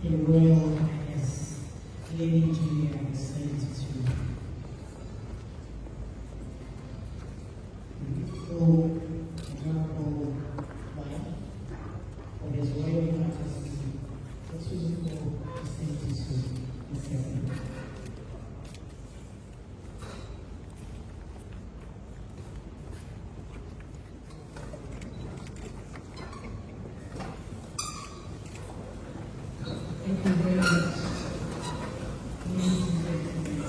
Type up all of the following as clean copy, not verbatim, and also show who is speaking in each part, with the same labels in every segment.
Speaker 1: Your Royal Highness, Lady Julia Alandu beautiful, honorable wife of His Royal Majesty, the suitable Alandu Media. Thank you very much. Ladies and gentlemen,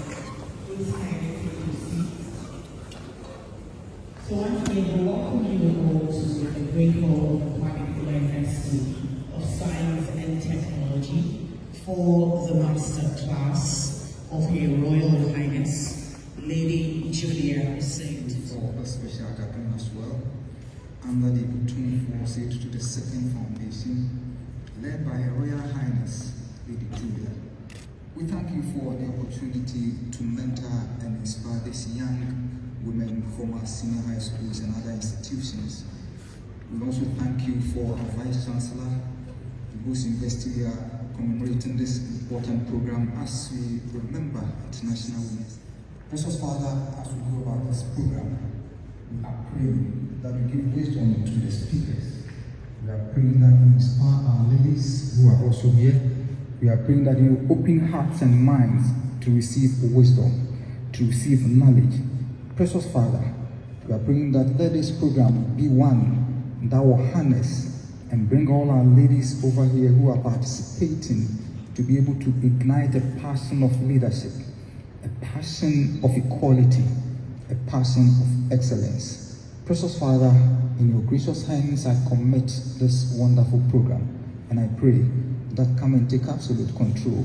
Speaker 1: please kindly take your seats. So once again, we welcome you all to the great hall of the Ghanaian University of Science and Technology for the master class of Her Royal Highness, Lady Julia Alandu.
Speaker 2: For a special gathering as well, under the Utum Forces to the Second Foundation, led by Her Royal Highness, Lady Julia. We thank you for the opportunity to mentor and inspire these young women from our senior high schools and other institutions. We also thank you for our Vice Chancellor, whose university we are commemorating this important program as we remember International Women's. Precious Father, as we go about this program, we are praying that you give wisdom to the speakers. We are praying that you inspire our ladies who are also here. We are praying that you open hearts and minds to receive wisdom, to receive knowledge. Precious Father, we are praying that let this program be one that will harness and bring all our ladies over here who are participating to be able to ignite a passion of leadership, a passion of equality, a passion of excellence. Precious Father, in your gracious hands I commit this wonderful program, and I pray that come and take absolute control.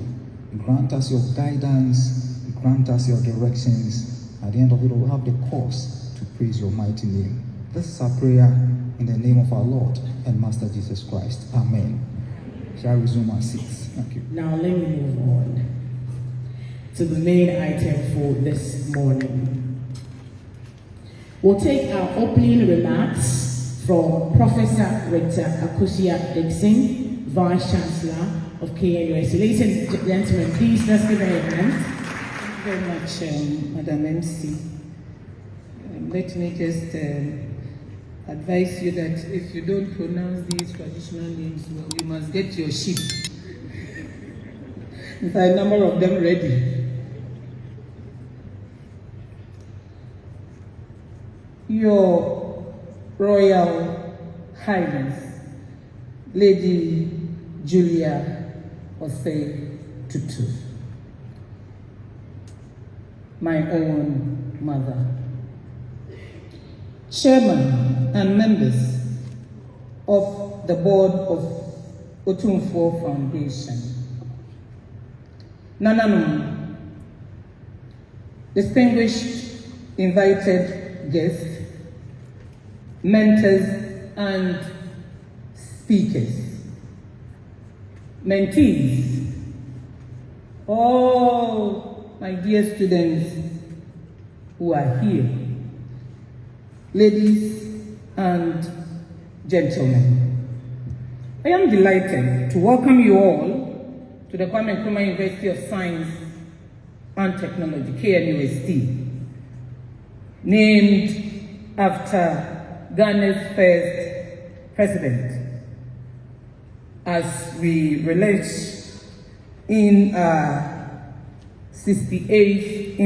Speaker 2: Grant us your guidance, grant us your directions. At the end of it, we'll have the cause to praise your mighty name. This is our prayer in the name of our Lord and Master Jesus Christ. Amen. Shall I resume our seats? Thank you.
Speaker 1: Now let me move on to the main item for this morning. We'll take our opening remarks from Professor Rector Akosia Dixon, Vice Chancellor of KNUST. Ladies and gentlemen, please let's give her a hand.
Speaker 3: Thank you very much, Madam MC. Let me just advise you that if you don't pronounce these traditional names well, you must get your sheep. With a number of them ready. Your Royal Highness, Lady Julia Osei Tutu, my own mother, Chairman and members of the board of Otumfuo Foundation, Nananum, distinguished invited guests, mentors and speakers, mentees, all my dear students who are here, ladies and gentlemen. I am delighted to welcome you all to the Kwame Nkrumah University of Science and Technology, KNUST, named after Ghana's first president, as we relish in our 68th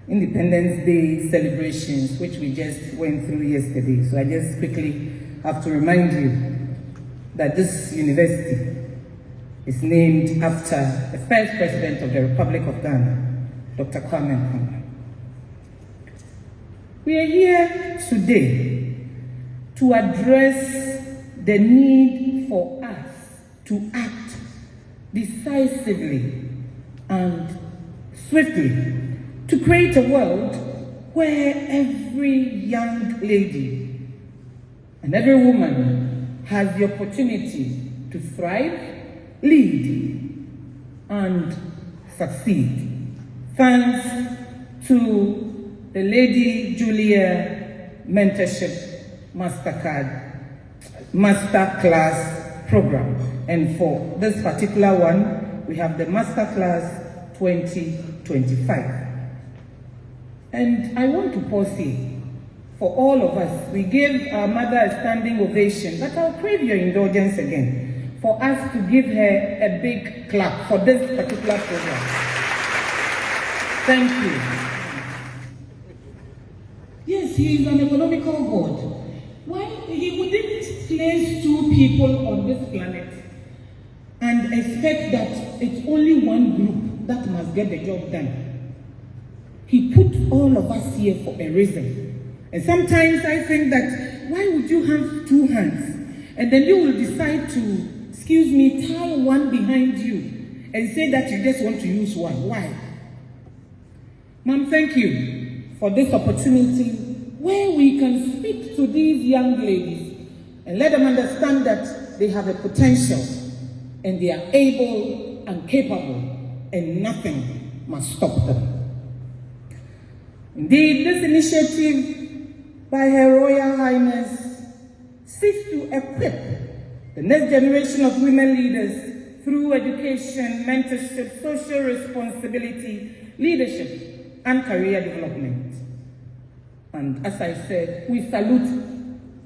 Speaker 3: Independence Day celebrations, which we just went through yesterday. So I just quickly have to remind you that this university is named after the first president of the Republic of Ghana, Dr. Kwame Nkrumah. We are here today to address the need for us to act decisively and swiftly to create a world where every young lady and every woman has the opportunity to thrive, lead, and succeed. Thanks to the Lady Julia Mentorship Masterclass Program. And for this particular one, we have the Masterclass 2025. And I want to pause here. For all of us, we gave our mother a standing ovation, but I'll crave your indulgence again for us to give her a big clap for this particular program. Thank you.
Speaker 1: Yes, he is an economical God. Why he wouldn't place two people on this planet and expect that it's only one group that must get the job done. He put all of us here for a reason. And sometimes I think that, why would you have two hands? And then you will decide to, excuse me, tie one behind you and say that you just want to use one. Why? Ma'am, thank you for this opportunity where we can speak to these young ladies and let them understand that they have a potential and they are able and capable and nothing must stop them. Indeed, this initiative by Her Royal Highness seeks to equip the next generation of women leaders through education, mentorship, social responsibility, leadership, and career development. And as I said, we salute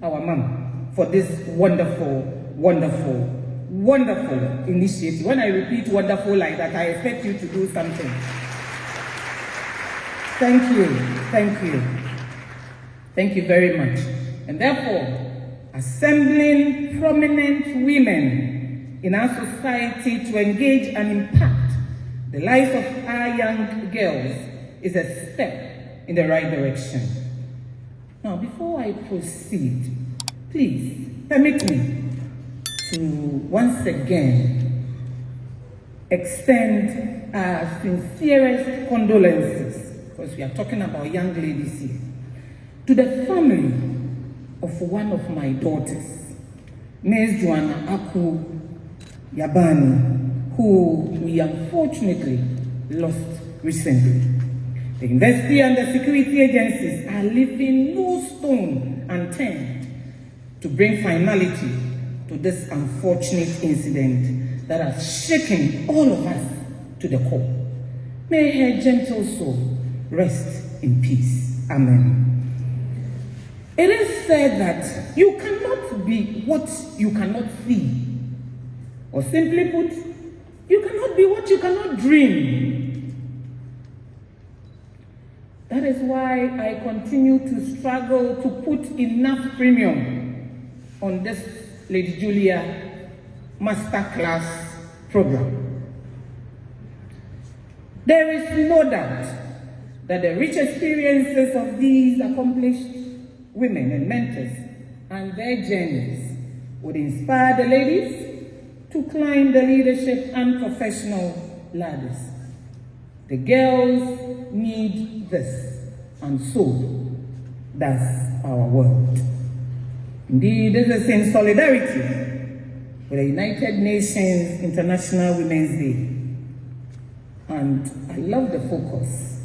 Speaker 1: our mom for this wonderful, wonderful, wonderful initiative. When I repeat wonderful like that, I expect you to do something. Thank you. Thank you. Thank you very much. And therefore, assembling prominent women in our society to engage and impact the lives of our young girls is a step in the right direction. Now, before I proceed, please permit me to once again extend our sincerest condolences, because we are talking about young ladies here, to the family of one of my daughters, Ms. Joanna Aku Yabani, who we unfortunately lost recently. The university and the security agencies are leaving no stone unturned to bring finality to this unfortunate incident that has shaken all of us to the core. May her gentle soul rest in peace. Amen. It is said that you cannot be what you cannot see. Or simply put, you cannot be what you cannot dream. That is why I continue to struggle to put enough premium on this Lady Julia Masterclass program. There is no doubt that the rich experiences of these accomplished women and mentors and their journeys would inspire the ladies to climb the leadership and professional ladders. The girls need this, and so does our world. Indeed, this is in solidarity with the United Nations International Women's Day. And I love the focus.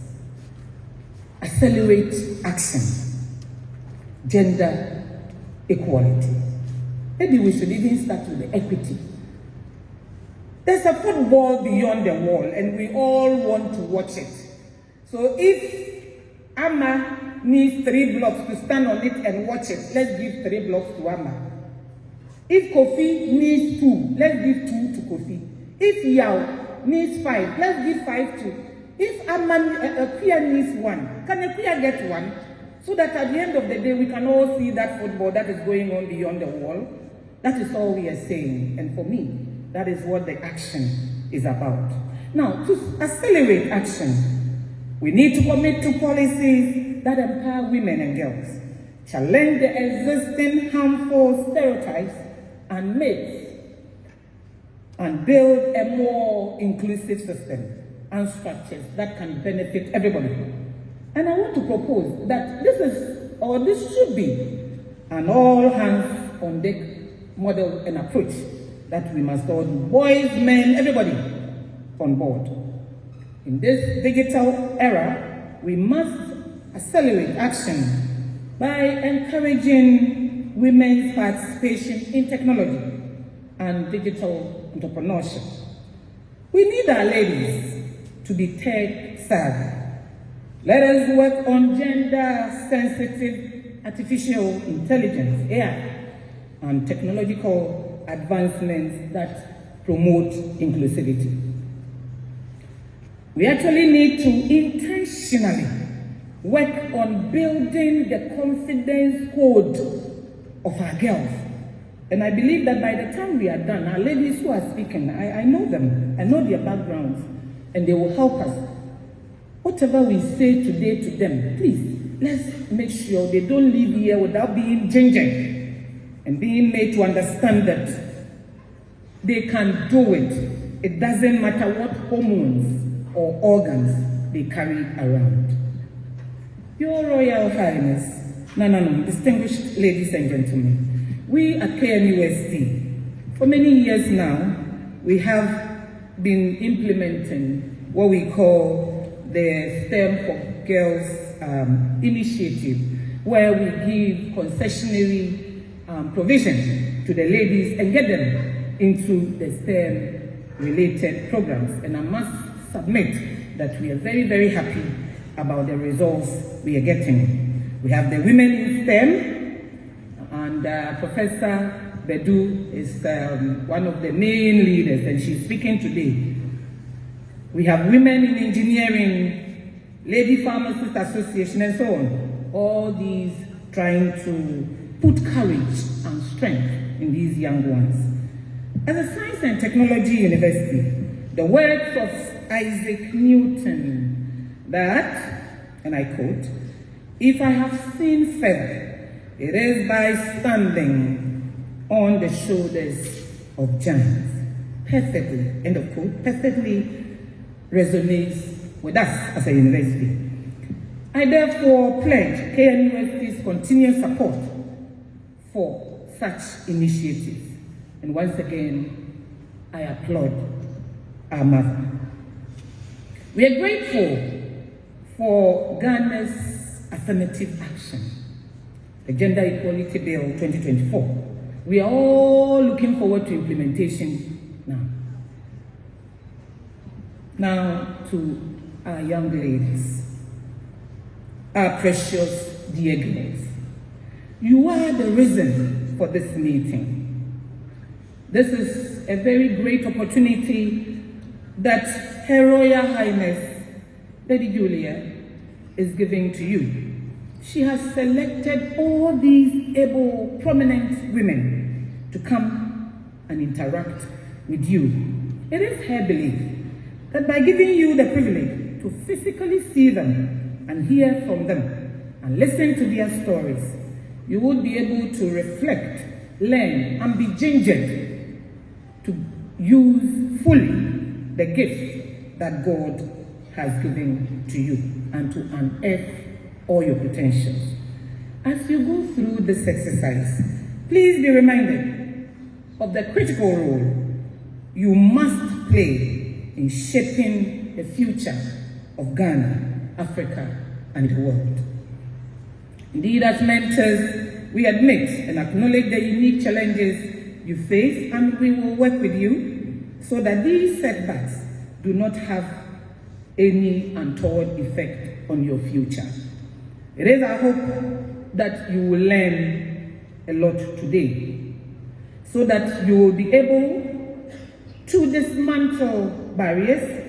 Speaker 1: Accelerate action. Gender equality. Maybe we should even start with the equity. There's a football beyond the wall and we all want to watch it. So if Amma needs 3 blocks to stand on it and watch it, let's give 3 blocks to Amma. If Kofi needs 2, let's give 2 to Kofi. If Yao needs 5, let's give 5 to. If Akuya needs 1, can Akuya get 1? So that at the end of the day, we can all see that football that is going on beyond the wall. That is all we are saying. And for me, that is what the action is about. Now, to accelerate action, we need to commit to policies that empower women and girls, challenge the existing harmful stereotypes and myths, and build a more inclusive system and structures that can benefit everybody. And I want to propose that this should be an all-hands-on-deck model and approach that we must all do, boys, men, everybody on board. In this digital era, we must accelerate action by encouraging women's participation in technology
Speaker 3: and digital entrepreneurship. We need our ladies to be tech savvy. Let us work on gender-sensitive artificial intelligence, AI, and technological advancements that promote inclusivity. We actually need to intentionally work on building the confidence code of our girls. And I believe that by the time we are done, our ladies who are speaking, I know them, I know their backgrounds, and they will help us. Whatever we say today to them, please, let's make sure they don't leave here without being gingered and being made to understand that they can do it. It doesn't matter what hormones or organs they carry around. Your Royal Highness, distinguished ladies and gentlemen, we at KNUST, for many years now, we have been implementing what we call the STEM for Girls initiative, where we give concessionary provision to the ladies and get them into the STEM-related programs. And I must submit that we are very, very happy about the results we are getting. We have the women in STEM, and Professor Bedu is one of the main leaders, and she's speaking today. We have women in engineering, Lady Pharmacists Association, and so on. All these trying to put courage and strength in these young ones. As a science and technology university, the words of Isaac Newton that, and I quote, "If I have seen feather, it is by standing on the shoulders of giants." Perfectly, end of quote, perfectly resonates with us as a university. I therefore pledge KNUST's continued support for such initiatives. And once again, I applaud our mother. We are grateful for Ghana's affirmative action, the Gender Equality Bill 2024. We are all looking forward to implementation now. Now to our young ladies, our precious dear girls. You are the reason for this meeting. This is a very great opportunity that Her Royal Highness Lady Julia is giving to you. She has selected all these able, prominent women to come and interact with you. It is her belief that by giving you the privilege to physically see them and hear from them and listen to their stories, you would be able to reflect, learn, and be gingered to use fully the gift that God has given to you and to unearth all your potentials. As you go through this exercise, please be reminded of the critical role you must play in shaping the future of Ghana, Africa, and the world. Indeed, as mentors, we admit and acknowledge the unique challenges you face, and we will work with you so that these setbacks do not have any untoward effect on your future. It is our hope that you will learn a lot today, so that you will be able to dismantle barriers,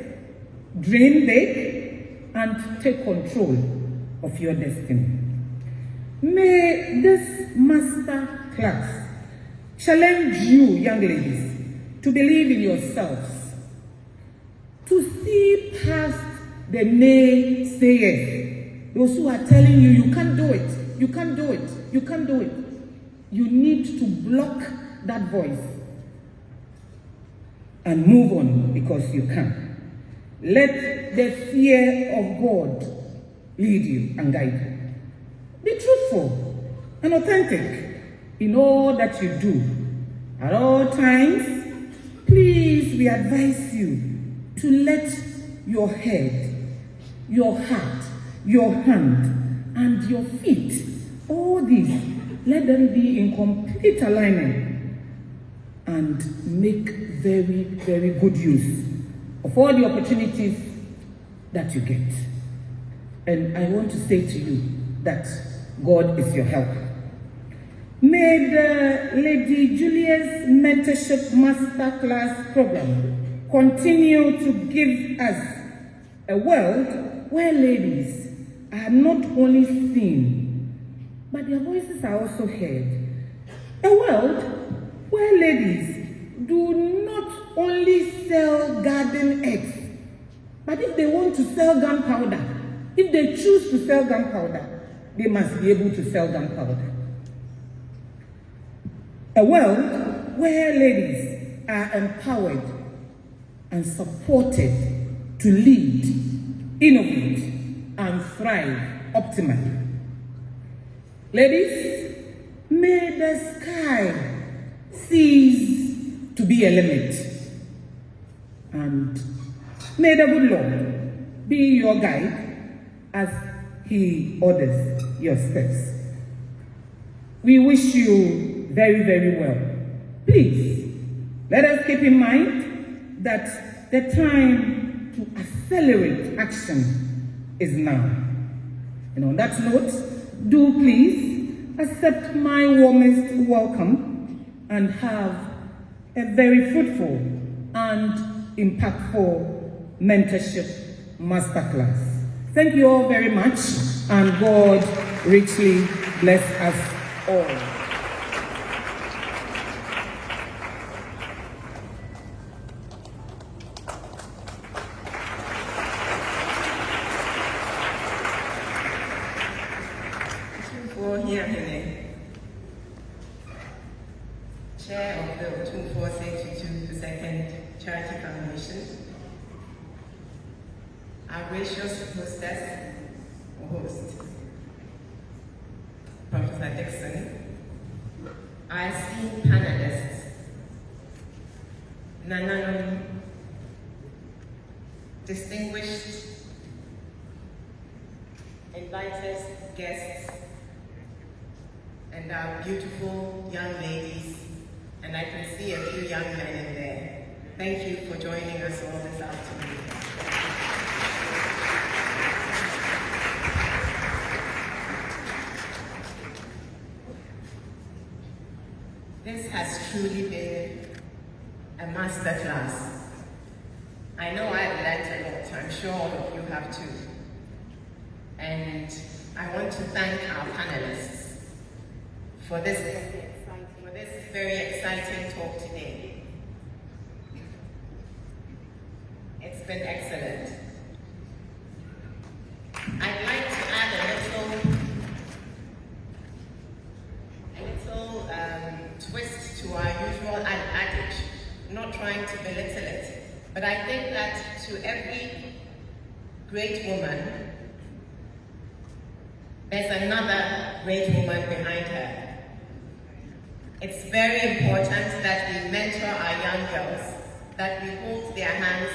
Speaker 3: dream big, and take control of your destiny. May this master class challenge you, young ladies, to believe in yourselves, to see past the naysayers, those who are telling you, you can't do it, you can't do it, you can't do it. You need to block that voice and move on because you can. Let the fear of God lead you and guide you. Be truthful and authentic in all that you do. At all times, please, we advise you to let your head, your heart, your hand, and your feet, all these, let them be in complete alignment and make very, very good use of all the opportunities that you get. And I want to say to you that God is your help. May the Lady Julia's Mentorship Masterclass program continue to give us a world where ladies are not only seen, but their voices are also heard. A world where ladies do not only sell garden eggs, but if they want to sell gunpowder, if they choose to sell gunpowder, they must be able to sell gunpowder. A world where ladies are empowered and supported to lead, innovate, and thrive optimally. Ladies, may the sky cease to be a limit, and may the good Lord be your guide as He orders your steps. We wish you very, very well. Please, let us keep in mind that the time to accelerate action is now. And on that note, do please accept my warmest welcome and have a very fruitful and impactful mentorship masterclass. Thank you all very much, and God richly bless us all.
Speaker 4: Chair of the 2462 Second Charity Foundation, our gracious hostess or host, Professor Dixon, our esteemed panelists, Nananom, distinguished invited guests, and our beautiful young ladies, and I can see a few young men in there. Thank you for joining us all this afternoon. This has truly been a masterclass. I know I've learned a lot. I'm sure all of you have too. And I want to thank our panelists for this very exciting talk today. It's been excellent. I'd like to add a little twist to our usual adage, not trying to belittle it, but I think that to every great woman, there's another great woman behind her. It's very important that we mentor our young girls, that we hold their hands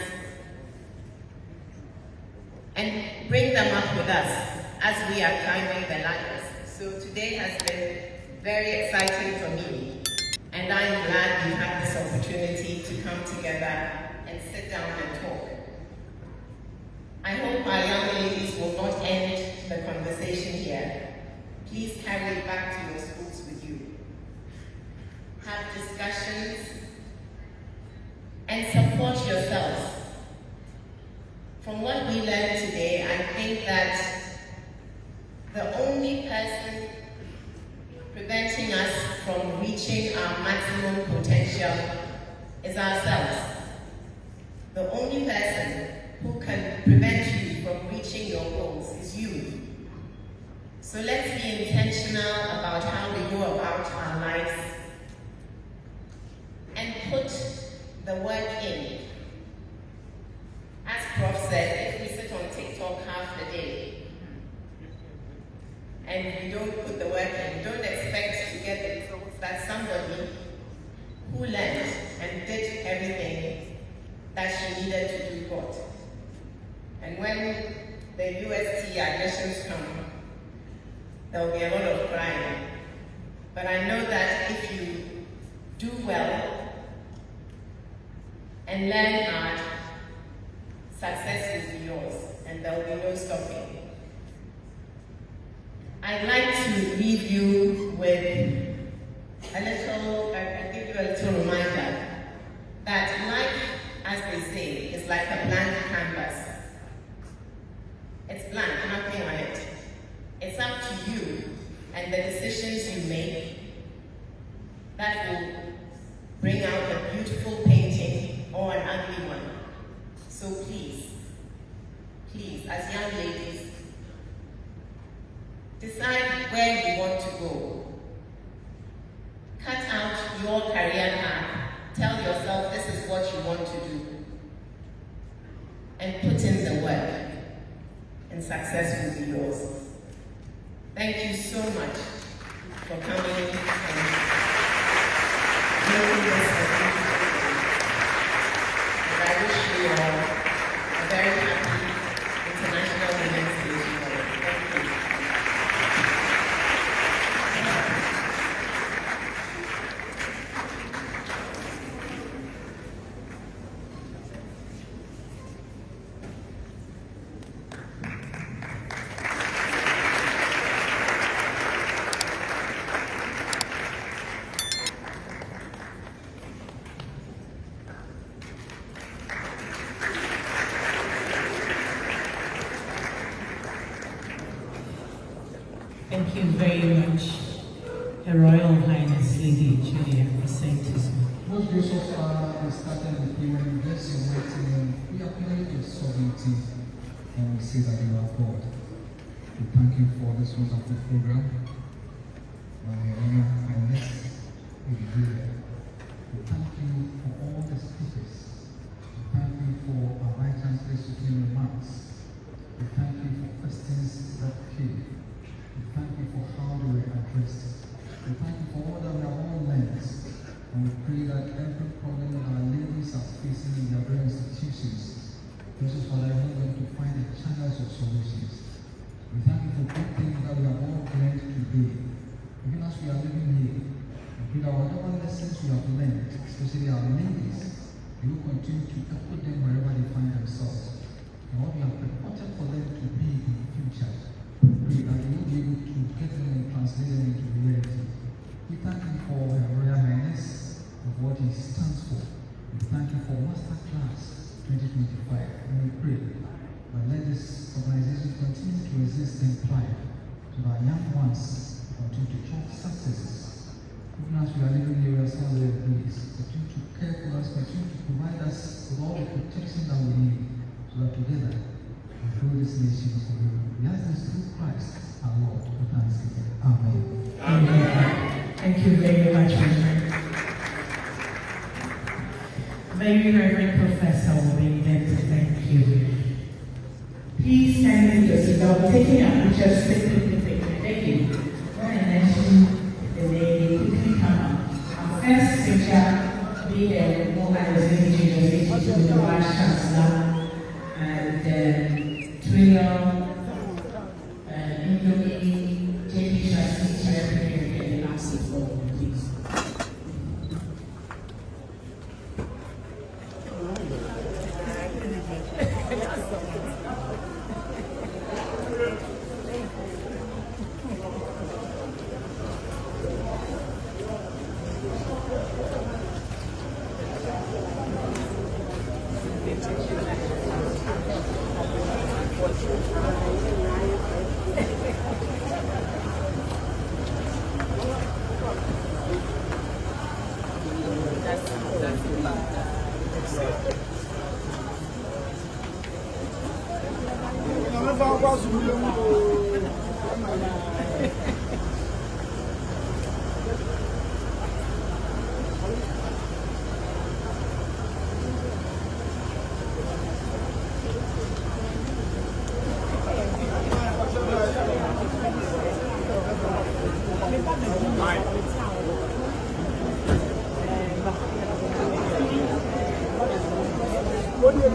Speaker 4: and bring them up with us as we are climbing the ladders. So today has been very exciting for me, and I'm glad we had this opportunity to come together and sit down and talk. I hope our young ladies will not end the conversation here. Please carry it back to your schools with you. Have discussions and support yourselves. From what we learned today, I think that the only person preventing us from reaching our maximum potential is ourselves. The only person who can prevent you from reaching your goals is you. So let's be intentional about how we go about our lives and put the work in. As Prof said, if we sit on TikTok half the day and we don't put the work in, don't expect to get the results that somebody who learned and did everything that she needed to do got. And when the UST admissions come, there will be a lot of crying. But I know that if you do well and learn hard, success will be yours, and there will be no stopping. I'd like to leave you with I'll give you a little reminder that life, as they say, is like a blank canvas. It's blank, nothing on it. It's up to you and the decisions you make that will bring out a beautiful painting or an ugly one. So please, as young ladies, decide where you want to go. Cut out your career path. Tell yourself this is what you want to do. And put in the work. And success will be yours. Thank you so much for coming and making this a beautiful day. And I wish you all a very happy International Women's Day tomorrow. Thank you.
Speaker 1: Thank you very much, Her Royal Highness Lady Julia Presentis.
Speaker 2: Most gracious Father, we started with you and we bless your mighty name. We acknowledge your sovereignty and we say that you are God. We thank you for this wonderful program. My Royal Highness Lady Julia. We thank you for all the speakers. We thank you for our Vice Chancellor's opening remarks. We thank you for questions that came. We thank you for how they were addressed. We thank you for all that we have all learned. And we pray that every problem that our ladies are facing in their various institutions, this is for them to find the channels of solutions. We thank you for good things that we have all learned today. Even as we are living here, we pray that whatever lessons we have learned, especially our ladies, you will continue to put them wherever they find themselves. And what we have purported for them to be in the future, we pray that you will be able to get them and translate them into reality. We thank you for Her Royal Highness of what he stands for. We thank you for Masterclass 2025. And we pray that let this organization continue to exist and thrive so that young ones continue to chop successes. Even as we are living here, we are some of the please continue to care for us, continue to provide us with all the protection that we need so that together we grow this nation for you. We ask this through Christ our Lord with thanksgiving. Amen.
Speaker 1: Amen. Thank you very much, Reverend. Very Reverend Professor Wobington, thank you. Please stand with your seat. I'll be taking a picture quickly. Thank you. When I mention the name, quickly come up. Our first picture being a mobilization university with the Vice Chancellor and Trillion Indomie JP Trustee Therapy and the last support, please.
Speaker 5: What do you